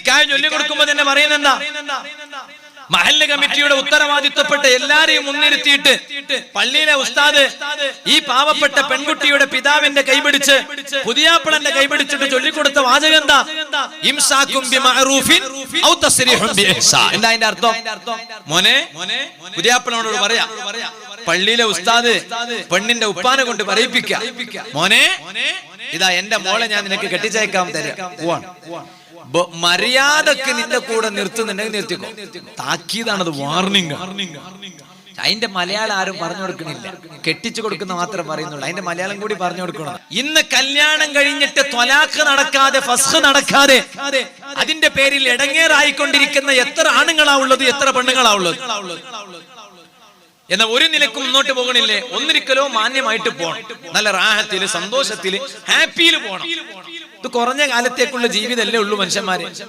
നിക്കാഹ് ചൊല്ലിക്കൊടുക്കുമ്പോ തന്നെ പറയുന്നെന്താ? മഹല്ല് കമ്മിറ്റിയുടെ ഉത്തരവാദിത്വപ്പെട്ട എല്ലാരെയും മുൻനിർത്തിയിട്ട് പള്ളിയിലെ ഉസ്താദ് ഈ പാവപ്പെട്ട പെൺകുട്ടിയുടെ പിതാവിന്റെ കൈപിടിച്ച് പുതിയാപ്പിളന്റെ കൈപിടിച്ചിട്ട് ചൊല്ലിക്കൊടുത്ത വാചകം എന്താ? ഇംസാകും ബിമഅറൂഫിൻ ഔ തസ്രീഹും ബിഇഹ്സാൻ. എന്താ അതിന്റെ അർത്ഥം? മോനെ, പുതിയാപ്പിളനോട് പറയാ, പള്ളിയിലെ ഉസ്താദ് പെണ്ണിന്റെ ഉപ്പാനെ കൊണ്ട് പറയിപ്പിക്കുക, മോനെ ഇതാ എന്റെ മോളെ ഞാൻ നിനക്ക് കെട്ടിച്ചയക്കാൻ തരാം, മര്യാദക്ക് നിന്റെ കൂടെ നിർത്തുന്നുണ്ടെങ്കിൽ നിർത്തിക്കോ. താക്കീതാണത്, വാർണിംഗ്. അതിന്റെ മലയാളം ആരും പറഞ്ഞു കൊടുക്കണില്ല, കെട്ടിച്ചു കൊടുക്കുന്ന മാത്രം പറയുന്നുള്ളൂ. അതിന്റെ മലയാളം കൂടി പറഞ്ഞു കൊടുക്കണം. ഇന്ന് കല്യാണം കഴിഞ്ഞിട്ട് ത്വലാഖ് നടക്കാതെ, ഫസ്ഖ് നടക്കാതെ, അതിന്റെ പേരിൽ ഇടങ്ങേറായിക്കൊണ്ടിരിക്കുന്ന എത്ര ആണുങ്ങളാ ഉള്ളത്, എത്ര പെണ്ണുങ്ങളാ ഉള്ളത്? എന്നാൽ ഒരു നിലക്കും മുന്നോട്ട് പോകണില്ലേ? ഒന്നിരിക്കലോ മാന്യമായിട്ട് പോകണം, നല്ല റാഹത്തില്, സന്തോഷത്തില്, ഹാപ്പിയില് പോകണം. ഇത് കുറഞ്ഞ കാലത്തേക്കുള്ള ജീവിതമല്ലേ ഉള്ളൂ മനുഷ്യന്മാരെ.